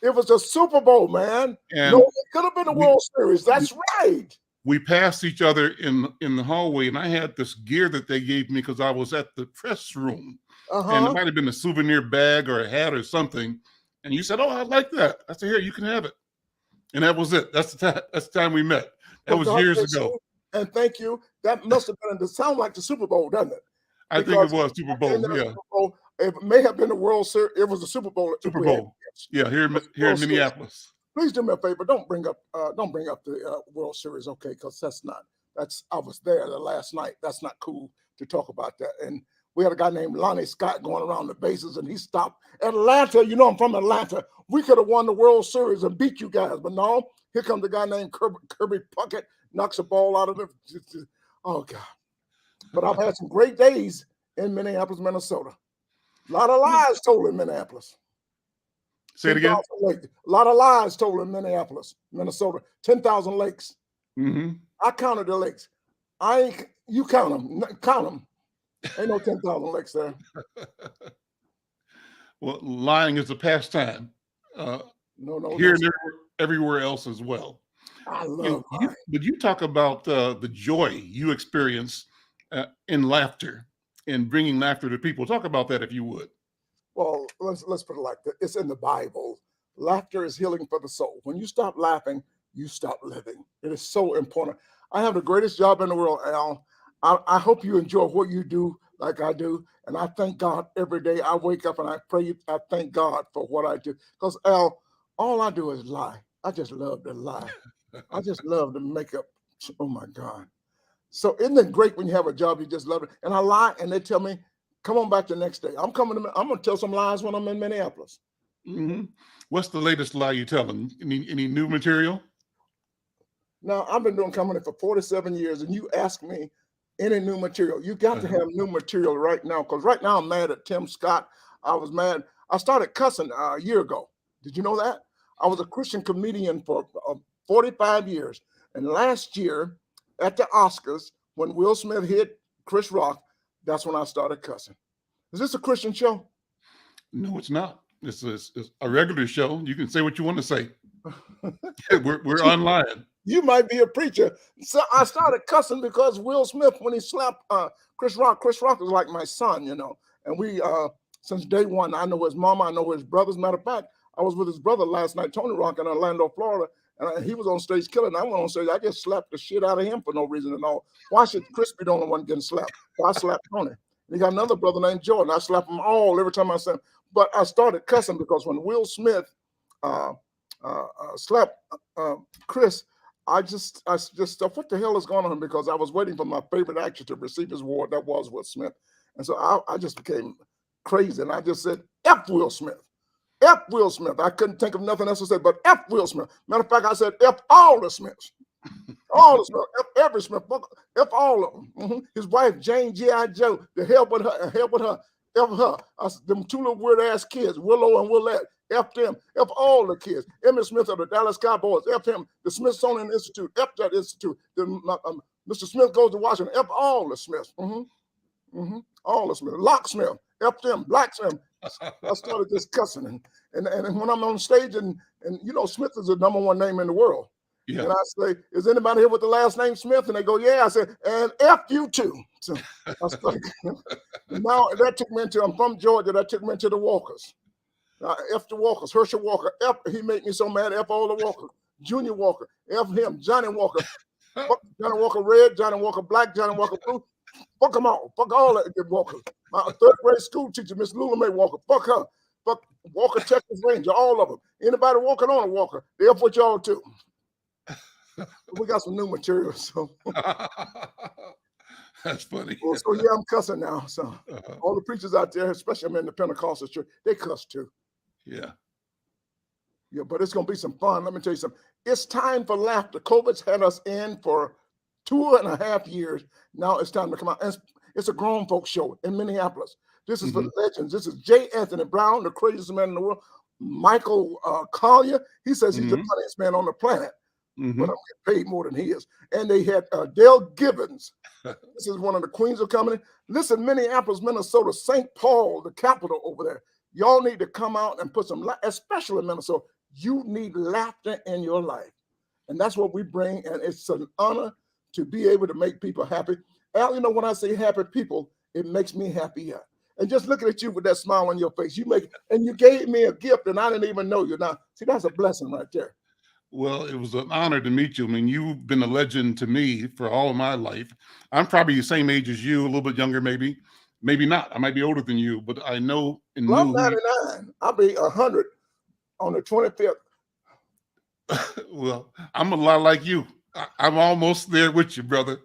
It was a Super Bowl, man. And it could have been a World Series. That's right. We passed each other in the hallway, and I had this gear that they gave me because I was at the press room. And it might have been a souvenir bag or a hat or something. And you said, oh, I like that. I said, here, you can have it. And that was it. That's the time we met. That was years ago. And thank you. That must have been, it sounds like the Super Bowl, doesn't it? I think it was Super Bowl, yeah. Super Bowl, it may have been the World Series. It was the Super Bowl. Super Bowl. Yeah, here in Minneapolis. Please do me a favor. Don't bring up the World Series, okay? Because I was there the last night. That's not cool to talk about that. And we had a guy named Lonnie Scott going around the bases, and he stopped. Atlanta, I'm from Atlanta. We could have won the World Series and beat you guys, but no. Here comes a guy named Kirby Puckett, knocks a ball out of it. Oh, God. But I've had some great days in Minneapolis, Minnesota. A lot of lies told in Minneapolis. Say it again. A lot of lies told in Minneapolis, Minnesota. 10,000 lakes. Mm-hmm. I counted the lakes. You count them. Count them. Ain't no 10,000 lakes there. Well, lying is a pastime. No. Here and everywhere else as well. I love lying. But you talk about the joy you experience in laughter and bringing laughter to people. Talk about that if you would. Well, let's put it like that. It's in the Bible. Laughter is healing for the soul. When you stop laughing, you stop living. It is so important. I have the greatest job in the world, Al. I hope you enjoy what you do like I do. And I thank God every day. I wake up and I pray. I thank God for what I do. Because, Al, all I do is lie. I just love to lie. I just love to make up. Oh, my God. So isn't it great when you have a job, you just love it? And I lie and they tell me, come on back the next day. I'm going to tell some lies when I'm in Minneapolis. Mm-hmm. What's the latest lie you're telling? Any new material? Now, I've been doing comedy for 47 years, and you ask me any new material. You got to have new material right now, because right now I'm mad at Tim Scott. I was mad. I started cussing a year ago. Did you know that? I was a Christian comedian for 45 years. And last year at the Oscars, when Will Smith hit Chris Rock, that's when I started cussing. Is this a Christian show? No, it's not. It's a regular show. You can say what you want to say. We're online. You might be a preacher. So I started cussing because Will Smith, when he slapped Chris Rock is like my son, And we, since day one, I know his mama, I know his brothers. Matter of fact, I was with his brother last night, Tony Rock, in Orlando, Florida, And he was on stage killing. I went on stage. I just slapped the shit out of him for no reason at all. Why should Chris be the only one getting slapped? So I slapped Tony. And he got another brother named Jordan. I slap them all every time I said. But I started cussing because when Will Smith slapped Chris, I just thought, what the hell is going on? Because I was waiting for my favorite actor to receive his award. That was Will Smith. And so I just became crazy. And I just said, F Will Smith. F Will Smith. I couldn't think of nothing else to say but F Will Smith. Matter of fact, I said F all the Smiths. All the Smiths. F every Smith. F all of them. His wife, Jane G.I. Joe, to help with her. F her. Them two little weird ass kids, Willow and Willette. F them. F all the kids. Emmitt Smith of the Dallas Cowboys. F him. The Smithsonian Institute. F that institute. Mr. Smith goes to Washington. F all the Smiths. All the Smiths. Locksmith. F them. Blacksmith. I started just cussing. And when I'm on stage, and you know, Smith is the #1 name in the world. Yeah. And I say, is anybody here with the last name Smith? And they go, yeah. I said, and F you too. So I started, now that took me into, I'm from Georgia, that took me into the Walkers. F the Walkers, Herschel Walker, F, he made me so mad, F all the Walkers, Junior Walker, F him, Johnny Walker, fuck Johnny Walker red, Johnny Walker black, Johnny Walker blue, fuck them all, fuck all that Walkers. My 3rd grade school teacher, Miss Lula Mae Walker, fuck her, fuck Walker, Texas Ranger, all of them. Anybody walking on a Walker, they F with y'all too. We got some new material, so. That's funny. So yeah, I'm cussing now. So all the preachers out there, especially I'm in the Pentecostal church, they cuss too. Yeah. Yeah, but it's gonna be some fun. Let me tell you something. It's time for laughter. COVID's had us in for 2.5 years. Now it's time to come out. And it's a grown folks show in Minneapolis. This is for legends. This is J. Anthony Brown, the craziest man in the world. Michael Collier, he says he's the funniest man on the planet. But I'm getting paid more than he is. And they had Dale Gibbons. This is one of the queens of comedy. Listen, Minneapolis, Minnesota, St. Paul, the capital over there. Y'all need to come out and put some, especially in Minnesota, you need laughter in your life. And that's what we bring. And it's an honor to be able to make people happy. Al, you know, when I say happy people, it makes me happier. And just looking at you with that smile on your face, and you gave me a gift and I didn't even know you. Now, see, that's a blessing right there. Well, it was an honor to meet you. I mean, you've been a legend to me for all of my life. I'm probably the same age as you, a little bit younger, maybe not. I might be older than you, but I know. I'm 99. I'll be 100 on the 25th. Well, I'm a lot like you. I'm almost there with you, brother.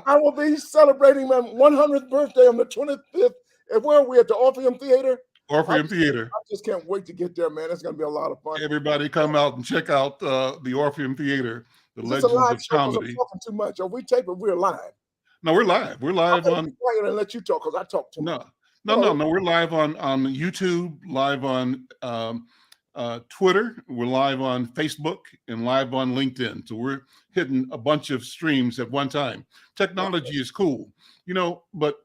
I will be celebrating my 100th birthday on the 25th. And where are we at? The Orpheum Theatre? Orpheum Theatre. I just can't wait to get there, man. It's going to be a lot of fun. Everybody come out and check out the Orpheum Theatre, the legends of comedy. I'm talking too much. Are we taping? We're live. No, we're live. We're live on. Be quiet and let you talk because I talk too much. No. We're live on YouTube, live on Twitter. We're live on Facebook and live on LinkedIn. So we're hitting a bunch of streams at one time. Technology is cool, you know, but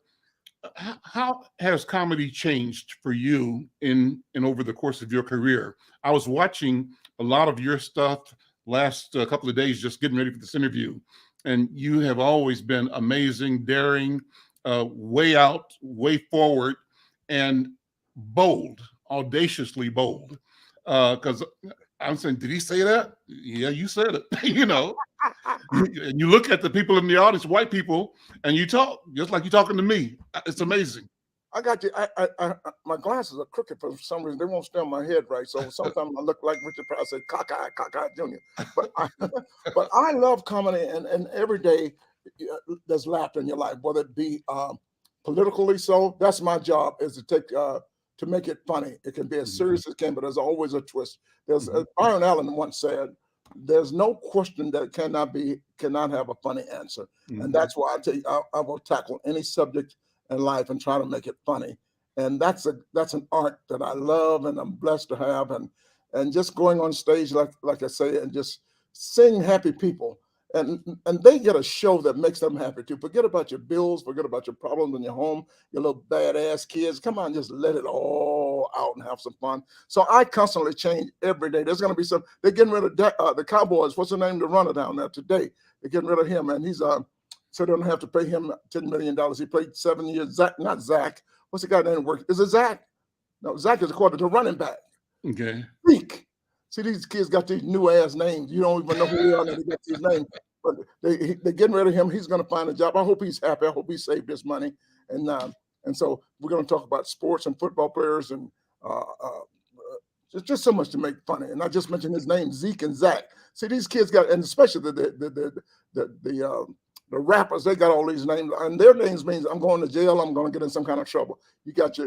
how has comedy changed for you in over the course of your career? I was watching a lot of your stuff last couple of days, just getting ready for this interview, and you have always been amazing, daring, way out, way forward, and bold, audaciously bold. Because I'm saying, did he say that? Yeah, you said it. You know, and you look at the people in the audience, white people, and you talk just like you're talking to me. It's amazing. I got you. My glasses are crooked for some reason. They won't stay on my head right. So sometimes I look like Richard Pryor. I say cockeyed Jr. But I love comedy, and every day there's laughter in your life, whether it be politically. So that's my job, is to take to make it funny. It can be as serious as it can, but there's always a twist. There's Byron Allen once said, "There's no question that cannot have a funny answer," and that's why I will tackle any subject in life and try to make it funny. And that's an art that I love and I'm blessed to have. And just going on stage, like I say, and just seeing happy people. And they get a show that makes them happy too. Forget about your bills, forget about your problems in your home, your little badass kids. Come on, just let it all out and have some fun. So I constantly change every day. There's going to be they're getting rid of the Cowboys. What's the name, the runner down there today? They're getting rid of him, and he's so they don't have to pay him $10 million. He played 7 years. Not Zach. What's the guy name? Is it Zach? No, Zach is according to running back. Okay. Freak. See, these kids got these new ass names. You don't even know who they are. They got these names, but they're getting rid of him. He's going to find a job. I hope he's happy. I hope he saved his money. And so we're going to talk about sports and football players and just so much to make funny. And I just mentioned his name, Zeke and Zach. See, these kids got, and especially the rappers, they got all these names, and their names means I'm going to jail. I'm going to get in some kind of trouble. You got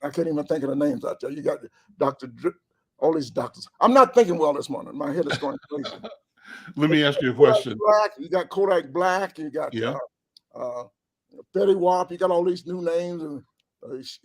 I can't even think of the names out there. You got Dr. All these doctors. I'm not thinking well this morning. My head is going crazy. Let me ask you a question. You got Kodak Black. You got Betty Wap. You got all these new names. And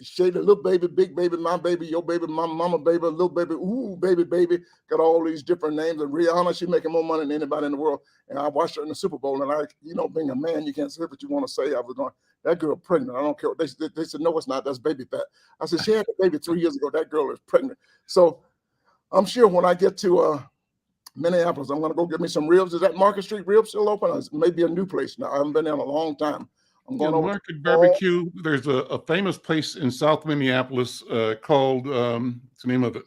Shady, little baby, big baby, my baby, your baby, my mama baby, little baby, ooh, baby, baby. Got all these different names. And Rihanna, she's making more money than anybody in the world. And I watched her in the Super Bowl. And being a man, you can't say what you want to say. I was going, that girl pregnant. I don't care. They said, no, it's not. That's baby fat. I said, she had the baby 3 years ago. That girl is pregnant. So I'm sure when I get to Minneapolis, I'm going to go get me some ribs. Is that Market Street Ribs still open? Or maybe a new place now. I haven't been there in a long time. I'm going over Market Barbecue. There's a famous place in South Minneapolis called, what's the name of it?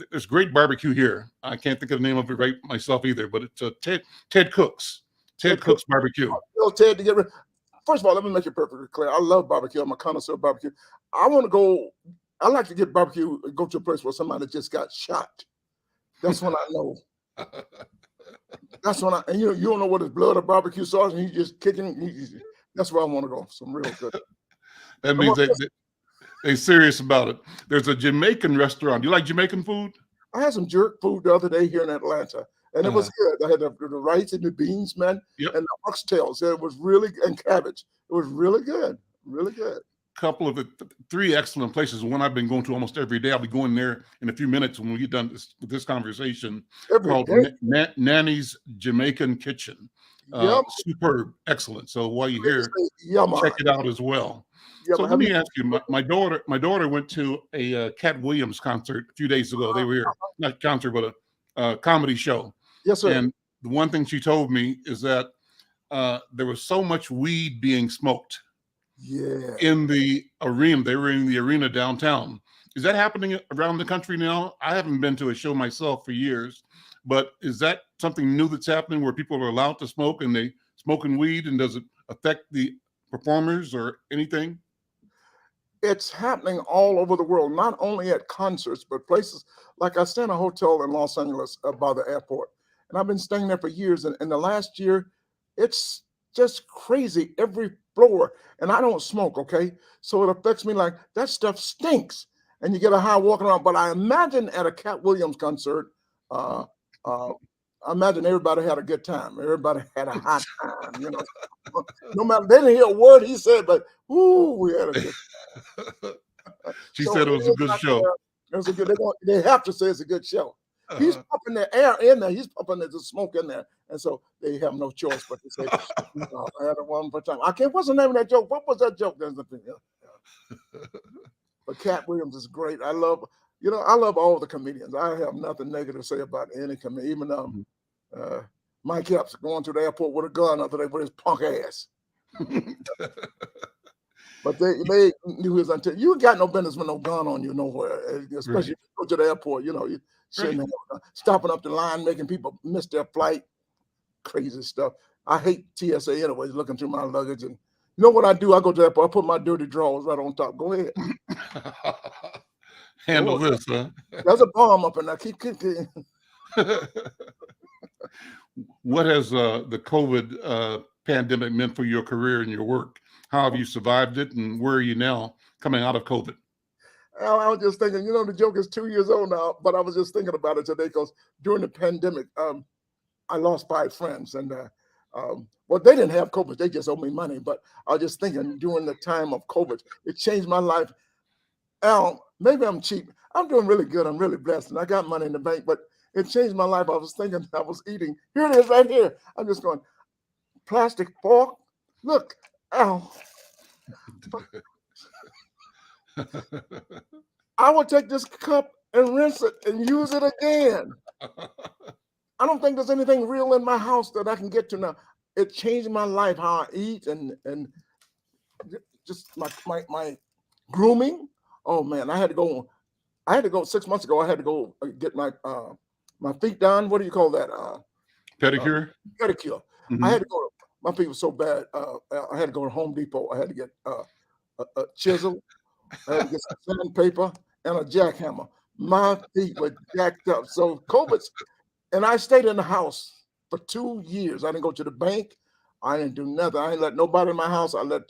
There's great barbecue here. I can't think of the name of it right myself either, but it's Ted Cook's. Ted Cook's Barbecue. Tell Ted to get rid. First of all, let me make it perfectly clear. I love barbecue. I'm a connoisseur of barbecue. I want to go. I like to get barbecue, go to a place where somebody just got shot. That's when I know. That's when and you don't know what is blood or barbecue sauce, and he's just kicking. That's where I want to go. Some real good. That means they're serious about it. There's a Jamaican restaurant. Do you like Jamaican food? I had some jerk food the other day here in Atlanta, and it was good. I had the rice and the beans, man, and the oxtails. It was really, and cabbage. It was really good. Really good. Couple of three excellent places. One I've been going to almost every day. I'll be going there in a few minutes when we get done with this conversation. Called Nanny's Jamaican Kitchen. Superb, excellent. So while you're here, check it out as well. So let me ask you, my daughter went to a Cat Williams concert a few days ago. They were here, not concert, but a comedy show. Yes, sir. And the one thing she told me is that there was so much weed being smoked. Yeah. In the arena. They were in the arena downtown. Is that happening around the country now? I haven't been to a show myself for years, but is that something new that's happening where people are allowed to smoke and they smoking weed, and does it affect the performers or anything? It's happening all over the world, not only at concerts, but places like I stay in a hotel in Los Angeles by the airport, and I've been staying there for years. And in the last year, it's just crazy every floor. And I don't smoke, okay? So it affects me like that stuff stinks. And you get a high walking around. But I imagine at a Cat Williams concert, I imagine everybody had a good time. Everybody had a hot time, No matter, they didn't hear a word he said, but we had a good time. She said it was a good show. It was a good. They have to say it's a good show. He's pumping the air in there. He's pumping the smoke in there, and so they have no choice but to say, "I had a one for time." I can't. What's the name of that joke? What was that joke? There's the thing. But Cat Williams is great. I love all the comedians. I have nothing negative to say about any comedian. Even Mike Epps going to the airport with a gun other day with his punk ass. But they knew his until you got no business with no gun on you nowhere, especially if you go to the airport. You shouldn't have stopping up the line, making people miss their flight. Crazy stuff. I hate TSA anyways, looking through my luggage. And you know what I do? I go to the airport, I put my dirty drawers right on top. Go ahead. Handle this, huh? There's a bomb up in there. Keep. What has the COVID pandemic meant for your career and your work? How have you survived it, and where are you now coming out of COVID? I was just thinking, the joke is 2 years old now, but I was just thinking about it today because during the pandemic, I lost 5 friends, and well, they didn't have COVID; they just owed me money. But I was just thinking during the time of COVID, it changed my life. Al, maybe I'm cheap. I'm doing really good. I'm really blessed, and I got money in the bank, but it changed my life. I was thinking, I was eating. Here it is, right here. I'm just going, plastic fork. Look, Al. I would take this cup and rinse it and use it again. I don't think there's anything real in my house that I can get to now. It changed my life, how I eat and just my grooming. Oh man, I had to go I had to go 6 months ago. I had to go get my my feet done. What do you call that? Pedicure. Pedicure. Mhm. I had to go. My feet were so bad. I had to go to Home Depot. I had to get a chisel. I had to get some sandpaper and a jackhammer. My feet were jacked up. So COVID's, and I stayed in the house for 2 years. I didn't go to the bank. I didn't do nothing. I didn't let nobody in my house. I let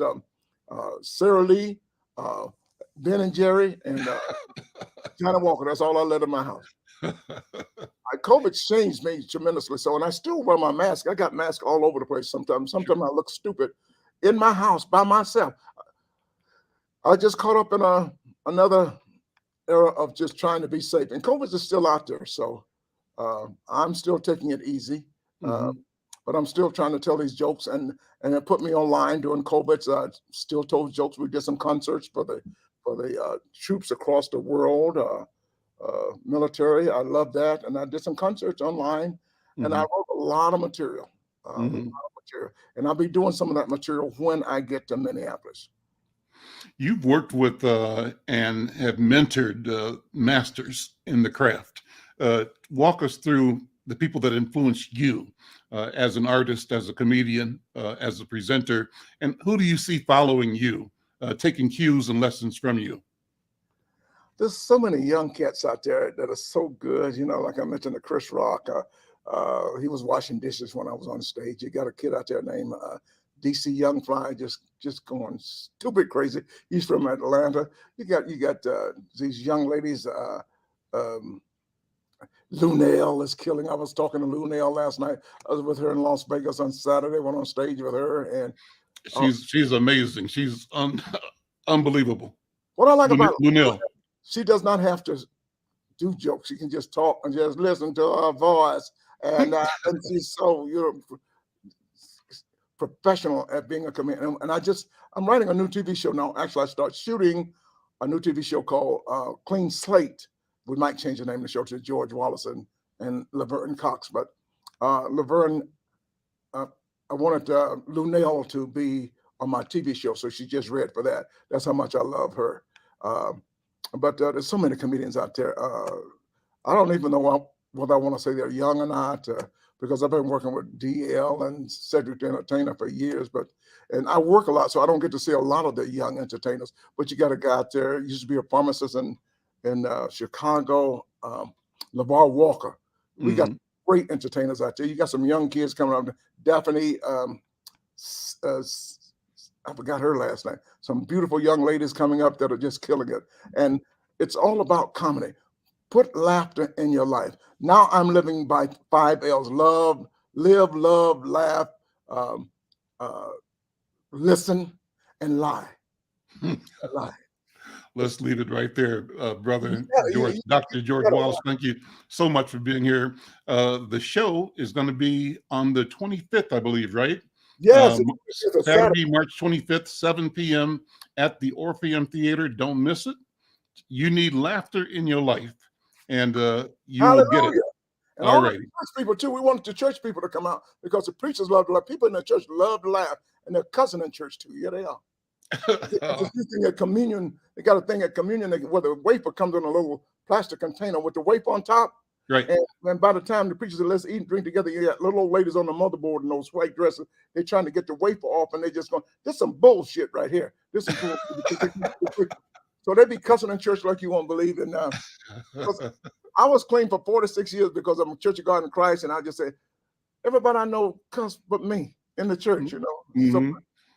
Sarah Lee, Ben and Jerry, and Johnny Walker. That's all I let in my house. COVID changed me tremendously. So, and I still wear my mask. I got masks all over the place sometimes. Sometimes I look stupid in my house by myself. I just caught up in another era of just trying to be safe. And COVID is still out there. So I'm still taking it easy. But I'm still trying to tell these jokes, and it put me online during COVID. So I still told jokes. We did some concerts for the troops across the world, military. I love that, and I did some concerts online, and I wrote a lot of material, and I'll be doing some of that material when I get to Minneapolis. You've worked with and have mentored masters in the craft. Walk us through the people that influenced you as an artist, as a comedian, as a presenter, and who do you see following you, taking cues and lessons from you? There's so many young cats out there that are so good. You know, like I mentioned, the Chris Rock. He was washing dishes when I was on stage. You got a kid out there named DC Young Fly, just going stupid crazy. He's from Atlanta. You got these young ladies. Lunel is killing. I was talking to Lunel last night. I was with her in Las Vegas on Saturday. Went on stage with her, and she's amazing. She's unbelievable. What I like about Lunel, she does not have to do jokes. She can just talk and just listen to her voice, and she's so professional at being a comedian. And I'm writing a new TV show now. Actually, I start shooting a new TV show called Clean Slate. We might change the name of the show to George Wallace and Laverne Cox, but Laverne, I wanted Lunel to be on my TV show, so she just read for that. That's how much I love her. But there's so many comedians out there. I don't even know whether I want to say they're young or not, because I've been working with DL and Cedric the Entertainer for years. And I work a lot, so I don't get to see a lot of the young entertainers. But you got a guy out there, used to be a pharmacist in Chicago, LeVar Walker. We got great entertainers out there. You got some young kids coming up. Daphne, I forgot her last name. Some beautiful young ladies coming up that are just killing it. And it's all about comedy. Put laughter in your life. Now I'm living by 5 L's: love, live, love, laugh, listen, and lie. Lie. Let's leave it right there, brother George. Dr. George Wallace, thank you so much for being here. The show is going to be on the 25th, I believe, right? Yes. Saturday, March 25th, 7 p.m. at the Orpheum Theatre. Don't miss it. You need laughter in your life, and you will get it. And all right. Church people too. We wanted the church people to come out because the preachers love to laugh. People in the church love to laugh, and they're cousin in church too. Yeah, they are. At communion, they got a thing at communion where the wafer comes in a little plastic container with the wafer on top. Right. And by the time the preachers are let's eat and drink together, you got little old ladies on the motherboard in those white dresses. They're trying to get the wafer off, and they just going, "This is some bullshit right here. This is bullshit." So they be cussing in church like you won't believe. And I was clean for 46 years because I'm a Church of God in Christ, and I just say, everybody I know cuss but me in the church, you know. So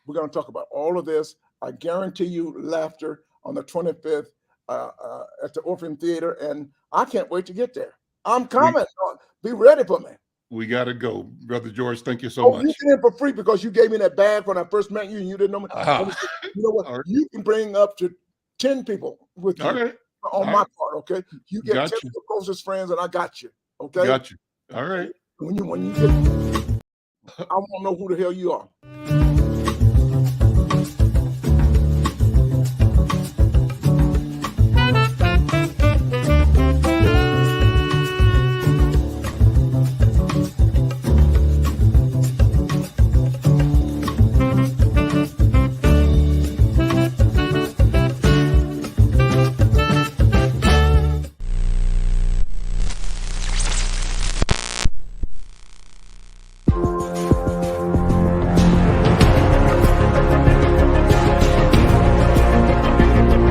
we're going to talk about all of this. I guarantee you laughter on the 25th at the Orpheum Theatre, and I can't wait to get there. I'm coming. Be ready for me. We got to go. Brother George, thank you so much. You get in for free because you gave me that bag when I first met you and you didn't know me. You know what? Right. You can bring up to 10 people with you on my part, okay? You get 10 of your closest friends and I got you, okay? Got you. All right. When you get, I won't know who the hell you are.